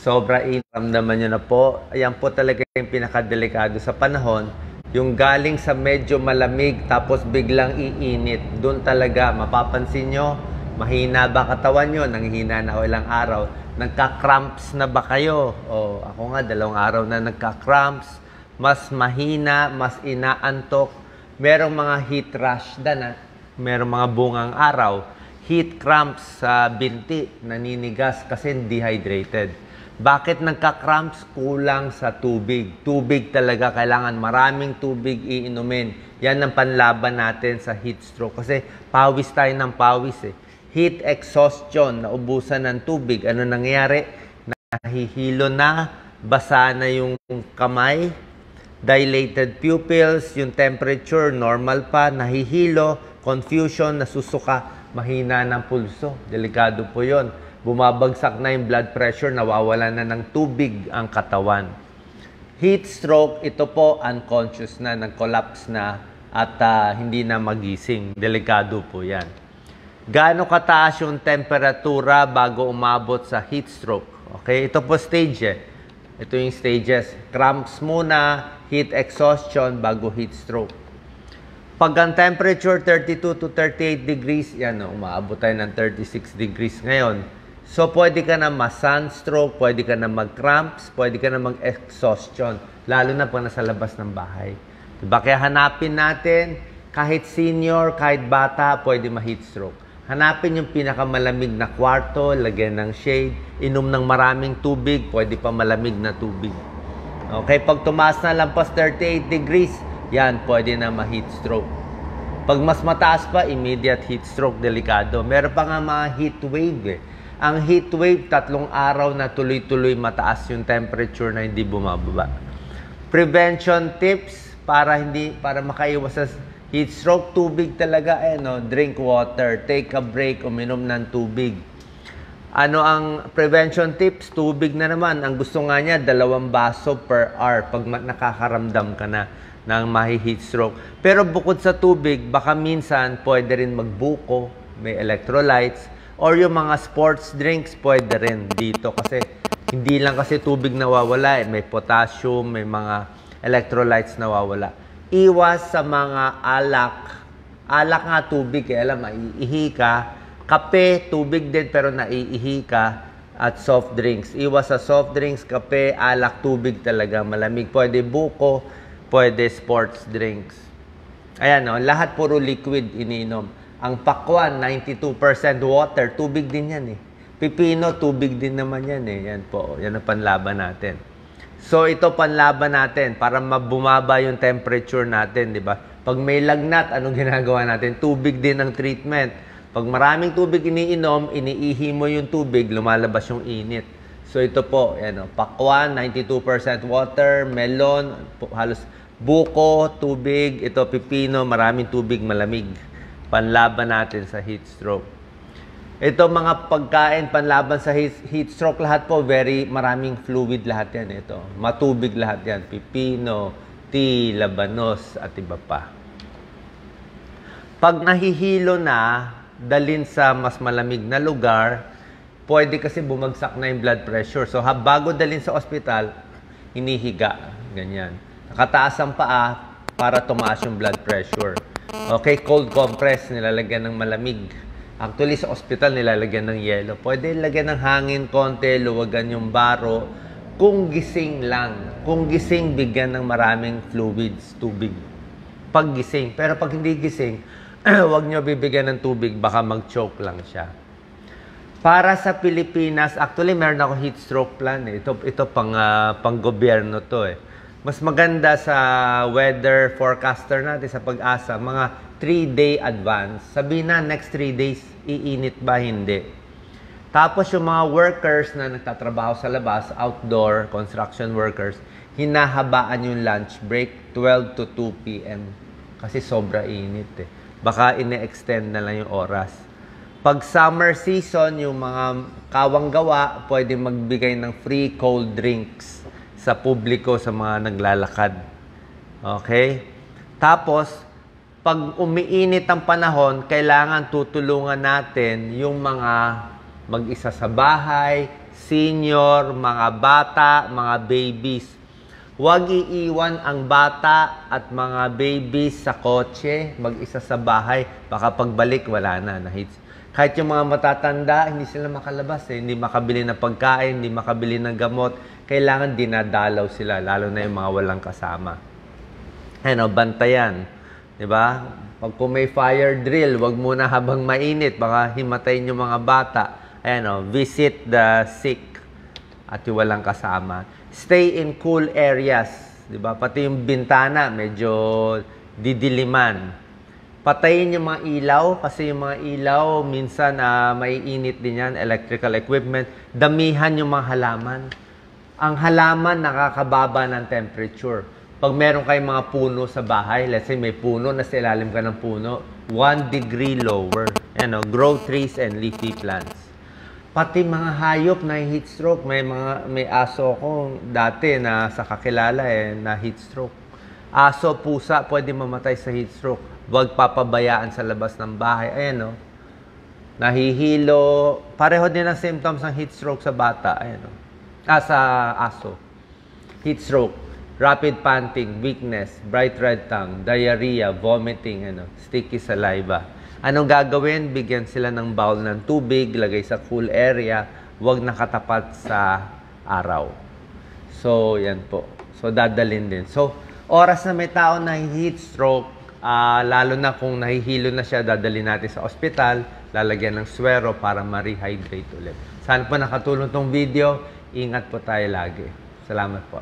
sobra init, ramdaman nyo na po. Ayan po talaga yung pinakadelikado sa panahon. Yung galing sa medyo malamig tapos biglang iinit. Doon talaga mapapansin nyo, mahina ba katawan nyo? Nanghihina na ako ilang araw. Nagka-cramps na ba kayo? O, ako nga, 2 araw na nagka-cramps. Mas mahina, mas inaantok. Merong mga heat rash na, merong mga bungang araw. Heat cramps sa binti, naninigas kasi dehydrated. Bakit nagka-cramps? Kulang sa tubig. Tubig talaga, kailangan maraming tubig iinumin. Yan ang panlaban natin sa heat stroke. Kasi pawis tayo ng pawis eh. Heat exhaustion, naubusan ng tubig. Ano nangyayari? Nahihilo na, basa na yung kamay, dilated pupils, yung temperature normal pa, nahihilo, confusion, nasusuka, mahina ng pulso. Delikado po yon. Bumabagsak na yung blood pressure, nawawala na ng tubig ang katawan. Heat stroke, ito po unconscious na, nag-collapse na at hindi na magising. Delikado po yan. Gaano kataas yung temperatura bago umabot sa heat stroke? Okay, ito po stage eh. Ito yung stages. Cramps muna, heat exhaustion, bago heat stroke. Pag ang temperature 32 to 38 degrees, yan o, umaabot tayo ng 36 degrees ngayon. So, pwede ka na ma-sunstroke, pwede ka na mag-cramps, pwede ka na mag-exhaustion. Lalo na pag nasa labas ng bahay. Diba? Kaya hanapin natin, kahit senior, kahit bata, pwede ma-heat stroke. Hanapin yung pinakamalamig na kwarto, lagyan ng shade, inom ng maraming tubig, pwede pa malamig na tubig. Okay, pag tumaas na lampas 38 degrees, yan, pwede na ma-heat stroke. Pag mas mataas pa, immediate heat stroke, delikado. Meron pa nga mga heat wave eh. Ang heat wave, 3 araw na tuloy-tuloy mataas yung temperature na hindi bumababa. Prevention tips para makaiwas sa heat stroke, tubig talaga, drink water, take a break, uminom ng tubig. Ano ang prevention tips? Tubig na naman. Ang gusto nga niya, 2 baso per hour pag nakakaramdam ka na ng heat stroke. Pero bukod sa tubig, baka minsan pwede rin magbuko, may electrolytes, or yung mga sports drinks pwede rin dito. Kasi hindi lang kasi tubig nawawala, may potassium, may mga electrolytes nawawala. Iwas sa mga alak. Alak nga tubig, alam, maiihi ka. Kape, tubig din pero naiihi ka. At soft drinks. Iwas sa soft drinks, kape, alak, tubig talaga. Malamig. Pwede buko, pwede sports drinks. Ayan, lahat puro liquid iniinom. Ang pakwan, 92% water. Tubig din yan eh. Pipino, tubig din naman yan eh. Yan po. Yan ang panlaban natin. So, ito panlaban natin para mabumaba yung temperature natin, di ba? Pag may lagnat, anong ginagawa natin? Tubig din ang treatment. Pag maraming tubig iniinom, iniihi mo yung tubig, lumalabas yung init. So, ito po, pakwan, 92% water, melon, halos buko, tubig, ito pipino, maraming tubig, malamig. Panlaban natin sa heat stroke. Ito mga pagkain, panlaban sa heat stroke, lahat po, maraming fluid lahat yan. Ito, matubig lahat yan. Pipino, tea, labanos, at iba pa. Pag nahihilo na, dalhin sa mas malamig na lugar, pwede kasi bumagsak na yung blood pressure. So, bago dalhin sa ospital, hinihiga. Ganyan. Nakataas ang paa para tumaas yung blood pressure. Okay, cold compress, nilalagyan ng malamig. Actually, sa ospital, nilalagyan ng yelo. Pwede lagyan ng hangin konti, luwagan yung baro. Kung gising lang. Kung gising, bigyan ng maraming fluids, tubig. Pag gising. Pero pag hindi gising, huwag nyo bibigyan ng tubig, baka mag-choke lang siya. Para sa Pilipinas, actually, meron ako heat stroke plan. Eh. Ito pang gobyerno to eh. Mas maganda sa weather forecaster natin sa Pag-asa, mga 3-day advance. Sabihin na, next 3 days, iinit ba? Hindi. Tapos yung mga workers na nagtatrabaho sa labas, outdoor, construction workers, hinahabaan yung lunch break, 12 to 2 p.m. Kasi sobra init eh. Baka ine-extend na lang yung oras. Pag summer season, yung mga kawang-gawa, pwede magbigay ng free cold drinks sa publiko, sa mga naglalakad. Okay? Tapos, pag umiinit ang panahon, kailangan tutulungan natin yung mga mag-isa sa bahay, senior, mga bata, mga babies. Huwag iiwan ang bata at mga babies sa kotse, mag-isa sa bahay. Baka pagbalik, wala na. Kahit yung mga matatanda, hindi sila makalabas. Hindi makabili ng pagkain, hindi makabili ng gamot. Kailangan dinadalaw sila, lalo na yung mga walang kasama. Bantayan. Diba? Pag kung may fire drill, wag muna habang mainit. Baka himatayin yung mga bata. Visit the sick at yung walang kasama. Stay in cool areas, 'di ba? Pati yung bintana medyo didiliman. Patayin yung mga ilaw kasi yung mga ilaw minsan maiinit din yan, electrical equipment. Damihan yung mga halaman. Ang halaman nakakababa ng temperature. Pag meron kayong mga puno sa bahay, let's say may puno, nasa ilalim ka ng puno, 1 degree lower. Grow trees and leafy plants. Pati mga hayop na heat stroke. May aso ko dati na sa kakilala na heat stroke. Aso, pusa, pwede mamatay sa heat stroke. Huwag papabayaan sa labas ng bahay. Nahihilo. Pareho din ang symptoms ng heat stroke sa bata. Sa aso. Heat stroke. Rapid panting, weakness, bright red tongue, diarrhea, vomiting, sticky saliva. Anong gagawin? Bigyan sila ng bowl ng tubig, lagay sa cool area, huwag nakatapat sa araw. So, yan po. So, dadalhin din. So, oras na may tao na heat stroke, lalo na kung nahihilo na siya, dadalhin natin sa ospital, lalagyan ng swero para ma-rehydrate ulit. Sana po nakatulong tong video. Ingat po tayo lagi. Salamat po.